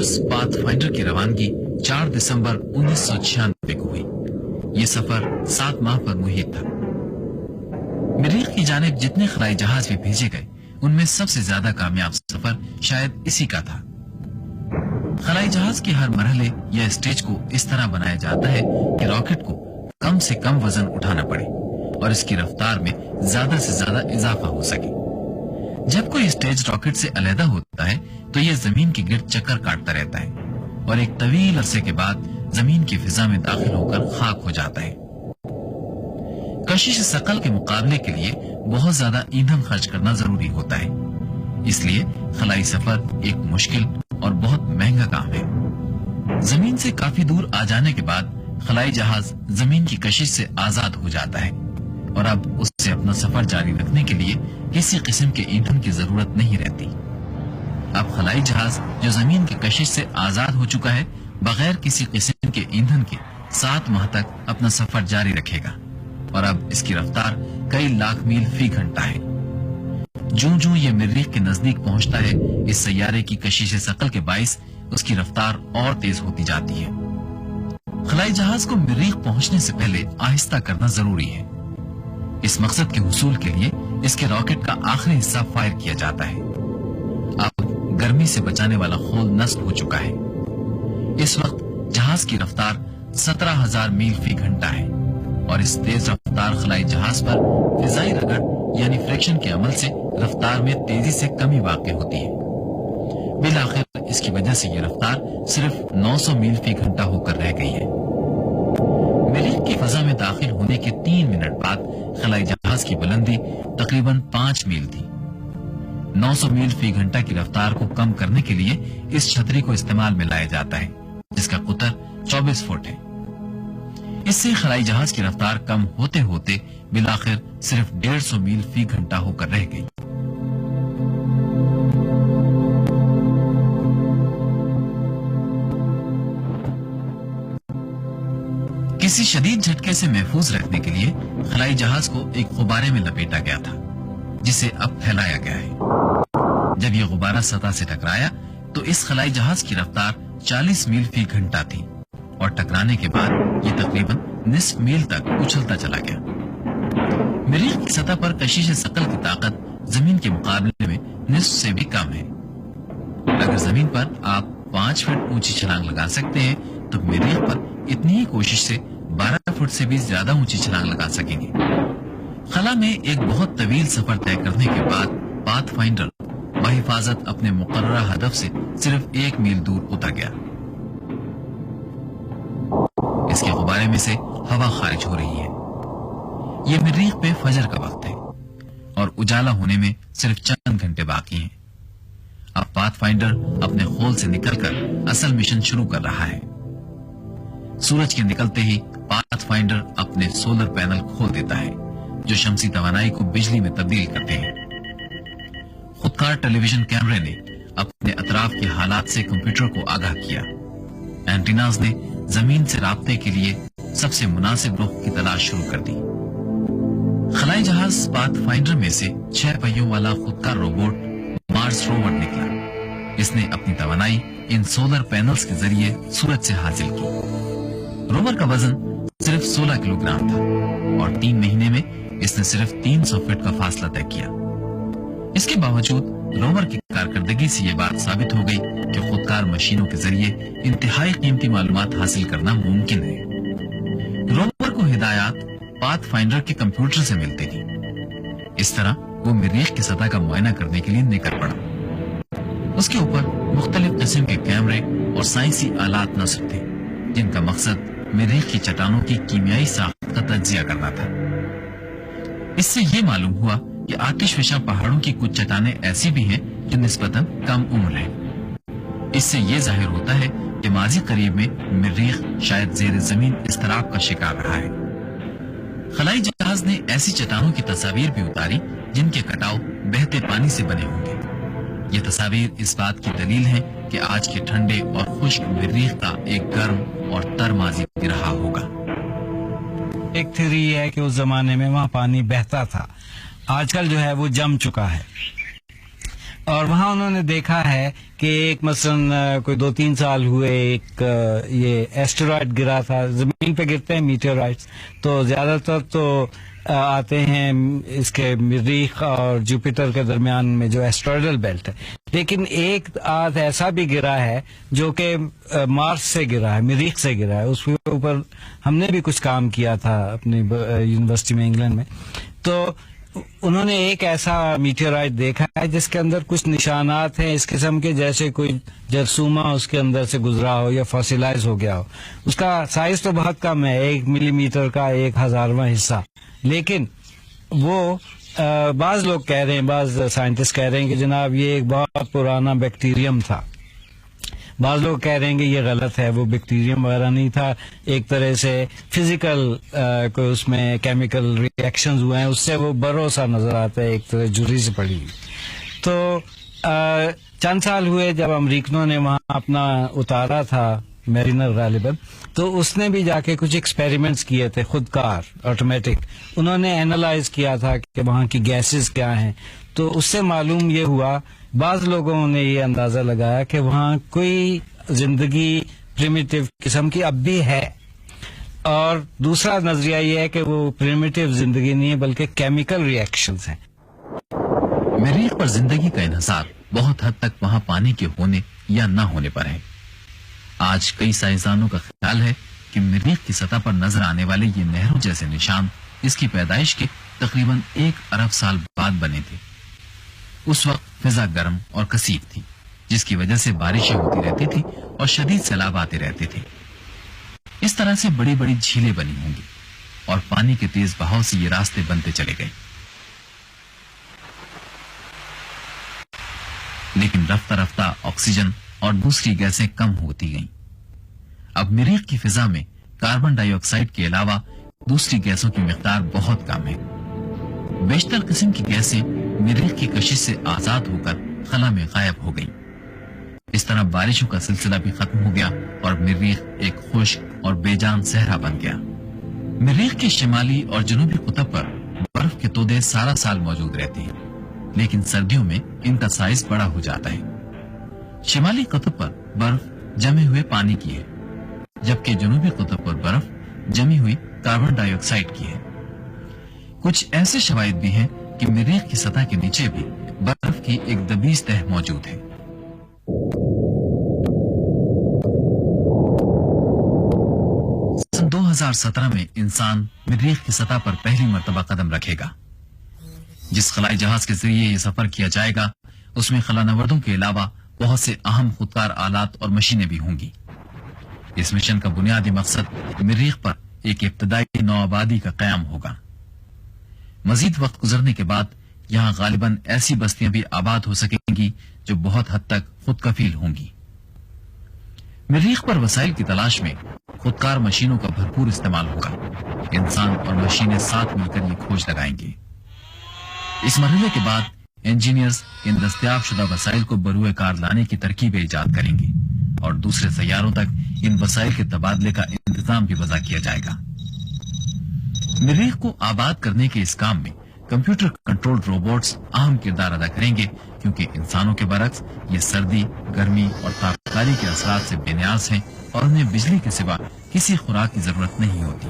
Mars path finder की रवानगी 4 दिसंबर 1996 को हुई। ये सफर 7 माह पर मुहित था। मरीख की जानिब जितने खलाई जहाज भी भेजे गए, उनमें सबसे ज्यादा कामयाब सफर शायद इसी का था। खलाई जहाज के हर मरहले या स्टेज को इस तरह बनाया जाता है कि रॉकेट को कम से कम वजन उठाना पड़े और इसकी रफ्तार में ज्यादा से ज्यादा इजाफा हो सके। जब कोई स्टेज रॉकेट से अलहदा होता है तो यह जमीन के गिर्द चक्कर काटता रहता है और एक तवील अरसे के बाद जमीन की फिजा में दाखिल होकर खाक हो जाता है। कशिश सकल के मुकाबले के लिए बहुत ज्यादा ईंधन खर्च करना जरूरी होता है, इसलिए खलाई सफर एक मुश्किल और बहुत महंगा काम है। जमीन से काफी दूर आ जाने के बाद खलाई जहाज जमीन की कशिश से आजाद हो जाता है और अब उससे अपना सफर जारी रखने के लिए किसी किस्म के ईंधन की जरूरत नहीं रहती। अब खलाई जहाज जो जमीन की कशिश से आजाद हो चुका है, बगैर किसी किस्म के ईंधन के 7 माह तक अपना सफर जारी रखेगा और अब इसकी रफ्तार कई लाख मील फी घंटा है। जूं-जूं ये मरीख के नजदीक पहुंचता है, इस सैयारे की कशिश सकल के बाइस उसकी रफ्तार और तेज होती जाती है। खलाई जहाज को मरीख पहुंचने से पहले आहिस्ता करना जरूरी है। इस मकसद के हुसूल के लिए इसके रॉकेट का आखिरी हिस्सा फायर किया जाता है। अब गर्मी से बचाने वाला खोल नष्ट हो चुका है। इस वक्त जहाज की रफ्तार 17,000 मील फी घंटा है और इस तेज रफ्तार खलाई जहाज पर फिजाई रगड़ यानी फ्रिक्शन के अमल से रफ्तार में तेजी से कमी वाक़ई होती है। बिलाखिर इसकी वजह से यह रफ्तार सिर्फ 900 मील फी घंटा होकर रह गई है। मरीख की फजा में दाखिल होने के 3 मिनट बाद खलाई जहाज की बुलंदी तकरीबन 5 मील थी। 900 मील फी घंटा की रफ्तार को कम करने के लिए इस छतरी को इस्तेमाल में लाया जाता है, जिसका कुतर 24 फुट है। इससे खलाई जहाज की रफ्तार कम होते होते बिलाखिर सिर्फ 150 मील फी घंटा होकर रह गई। किसी शदीद झटके से महफूज रखने के लिए खलाई जहाज को एक गुब्बारे में लपेटा गया था, जिसे अब फैलाया गया है। जब यह गुब्बारा सतह से टकराया तो इस खलाई जहाज की रफ्तार 40 मील फी घंटा थी और टकराने के बाद यह तकरीबन निस्फ मील तक उछलता चला गया। मरीख की सतह पर कशिश सकल की ताकत जमीन के मुकाबले में निस्फ से भी कम है। अगर जमीन पर आप 5 फुट ऊंची छलांग लगा सकते हैं तो मरीख पर इतनी ही कोशिश से 12 फुट से भी ज्यादा ऊंची छलांग लगा सकेंगे। खला में एक बहुत तवील सफर तय करने के बाद पाथ फाइंडर बहिफाजत अपने मुकर्ररा हदफ से सिर्फ 1 मील दूर उतर गया। इसके गुब्बारे में से हवा खारिज हो रही है। यह मरीख पे फजर का वक्त है और उजाला होने में सिर्फ चंद घंटे बाकी हैं। अब पाथ फाइंडर अपने खोल से निकलकर असल मिशन शुरू कर रहा है। सूरज के निकलते ही पाथ फाइंडर अपने सोलर पैनल खोल देता है, जो शमसी तवानाई को बिजली में तब्दील करते हैं। खुदकार टेलीविजन कैमरे ने अपने अतराफ के हालात से कंप्यूटर को आगाह किया। एंटीनाज ने जमीन से राब्ते के लिए सबसे मुनासिब रुख की तलाश शुरू कर दी। खलाई जहाज पाथ फाइंडर में से 6 पहियों वाला खुदकार रोबोट मार्स रोवर निकला। इसने अपनी तवानाई इन सोलर पैनल्स के जरिए सूरज से हासिल की। रोवर का वजन सिर्फ 16 किलोग्राम था और 3 महीने में इसने सिर्फ 300 फीट का फासला तय किया। इसके बावजूद रोवर की कारकर्दगी से यह बात साबित हो गई कि खुदकार मशीनों के जरिए इंतहाई कीमती मालूमात हासिल करना मुमकिन है। रोवर को हिदायत पाथ फाइंडर के कंप्यूटर से मिलती थी। इस तरह वो मरीख की सतह का मुआयना करने के लिए निकल पड़ा। उसके ऊपर मुख्तलिफ किस्म के कैमरे और साइंसी आलात नस्ब थे, जिनका मकसद मरीख की चट्टानों की कीमियाई साख्त का तज्जिया करना था। इससे ये मालूम हुआ कि आतिशफशा पहाड़ों की कुछ चट्टानें ऐसी भी हैं जो निस्बतन कम उम्र हैं। इससे ये जाहिर होता है कि माजी करीब में मरीख शायद जेर जमीन इस्तराब का शिकार रहा है। खलाई जहाज ने ऐसी चट्टानों की तस्वीर भी उतारी जिनके कटाव बहते पानी से बने होंगे। ये तस्वीर इस बात की दलील है कि आज के ठंडे और खुश्क मरीख का एक गर्म और तर माजी भी रहा होगा। एक थ्योरी ये है कि उस जमाने में वहां पानी बहता था, आजकल जो है वो जम चुका है। اور وہاں انہوں نے دیکھا ہے کہ ایک مثلا کوئی 2-3 سال ہوئے ایک یہ ایسٹرائڈ گرا تھا. زمین پہ گرتے ہیں میٹیورائٹس تو زیادہ تر تو آتے ہیں اس کے مریخ اور جوپیٹر کے درمیان میں جو ایسٹرائڈل بیلٹ ہے. لیکن ایک آدھ ایسا بھی گرا ہے جو کہ مارس سے گرا ہے, مریخ سے گرا ہے. اس کے اوپر ہم نے بھی کچھ کام کیا تھا اپنی یونیورسٹی میں انگلینڈ میں. تو انہوں نے ایک ایسا میٹیورائٹ دیکھا ہے جس کے اندر کچھ نشانات ہیں اس قسم کے, جیسے کوئی جرثومہ اس کے اندر سے گزرا ہو یا فاسلائز ہو گیا ہو. اس کا سائز تو بہت کم ہے, 1 ملی میٹر کا 1/1000واں حصہ. لیکن وہ بعض لوگ کہہ رہے ہیں, بعض سائنٹسٹ کہہ رہے ہیں کہ جناب یہ ایک بہت پرانا بیکٹیریم تھا. بعض لوگ کہہ رہے ہیں کہ یہ غلط ہے, وہ بیکٹیریم وغیرہ نہیں تھا, ایک طرح سے فزیکل کوئی اس میں کیمیکل ریئیکشنز ہوئے ہیں, اس سے وہ برو سا نظر آتا ہے, ایک طرح جھری سے پڑی ہوئی. تو چند سال ہوئے جب امریکنوں نے وہاں اپنا اتارا تھا میرینر غالباً, تو اس نے بھی جا کے کچھ ایکسپیریمنٹس کیے تھے خود کار آٹومیٹک. انہوں نے اینالائز کیا تھا کہ وہاں کی گیسز کیا ہیں. تو اس سے معلوم یہ ہوا, بعض لوگوں نے یہ اندازہ لگایا کہ وہاں کوئی زندگی پریمیٹیو قسم کی اب بھی ہے. اور دوسرا نظریہ یہ ہے کہ وہ پریمیٹیو زندگی نہیں ہے بلکہ کیمیکل ریئیکشنز ہیں. مریخ پر زندگی کا انحصار بہت حد تک وہاں پانی کے ہونے یا نہ ہونے پر ہے. آج کئی سائنسدانوں کا خیال ہے کہ مریخ کی سطح پر نظر آنے والے یہ نہروں جیسے نشان اس کی پیدائش کے تقریباً 1 ارب سال بعد بنے تھے. اس وقت فضا گرم اور کثیف تھی, جس کی وجہ سے بارشیں ہوتی رہتی تھی اور شدید سیلاب آتے رہتے تھے. اس طرح سے بڑی بڑی جھیلیں بنی ہوں گی اور پانی کے تیز بہاؤ سے یہ راستے بنتے چلے گئے. لیکن رفتہ رفتہ آکسیجن اور دوسری گیسیں کم ہوتی گئیں. اب مریخ کی فضا میں کاربن ڈائی آکسائڈ کے علاوہ دوسری گیسوں کی مقدار بہت کم ہے. بیشتر قسم کی گیسیں مریخ کی کشش سے آزاد ہو کر خلا میں غائب ہو گئیں. اس طرح بارشوں کا سلسلہ بھی ختم ہو گیا اور مریخ ایک خشک اور بے جان صحرا بن گیا. مریخ کے شمالی اور جنوبی قطب پر برف کے تودے سارا سال موجود رہتے ہیں, لیکن سردیوں میں ان کا سائز بڑا ہو جاتا ہے. شمالی قطب پر برف جمے ہوئے پانی کی ہے, جبکہ جنوبی قطب پر برف جمی ہوئی کاربن ڈائی آکسائڈ کی ہے. کچھ ایسے شواہد بھی ہیں کہ مریخ کی سطح کے نیچے بھی برف کی ایک دبیز تہ موجود ہے. سن 2017 میں انسان مریخ کی سطح پر پہلی مرتبہ قدم رکھے گا. جس خلائی جہاز کے ذریعے یہ سفر کیا جائے گا اس میں خلا نوردوں کے علاوہ بہت سے اہم خودکار آلات اور مشینیں بھی ہوں گی. اس مشن کا بنیادی مقصد مریخ پر ایک ابتدائی نوآبادی کا قیام ہوگا. مزید وقت گزرنے کے بعد یہاں غالباً ایسی بستیاں بھی آباد ہو سکیں گی جو بہت حد تک خود کفیل ہوں گی. مریخ پر وسائل کی تلاش میں خودکار مشینوں کا بھرپور استعمال ہوگا. انسان اور مشینیں ساتھ مل کر یہ کھوج لگائیں گے. اس مرحلے کے بعد انجینئرز ان دستیاب شدہ وسائل کو بروئے کار لانے کی ترکیبیں ایجاد کریں گے اور دوسرے سیاروں تک ان وسائل کے تبادلے کا انتظام بھی وضع کیا جائے گا. مریخ کو آباد کرنے کے اس کام میں کمپیوٹر کنٹرول روبوٹس اہم کردار ادا کریں گے, کیونکہ انسانوں کے برعکس یہ سردی, گرمی اور تابکاری کے اثرات سے بے نیاز ہیں اور انہیں بجلی کے سوا کسی خوراک کی ضرورت نہیں ہوتی.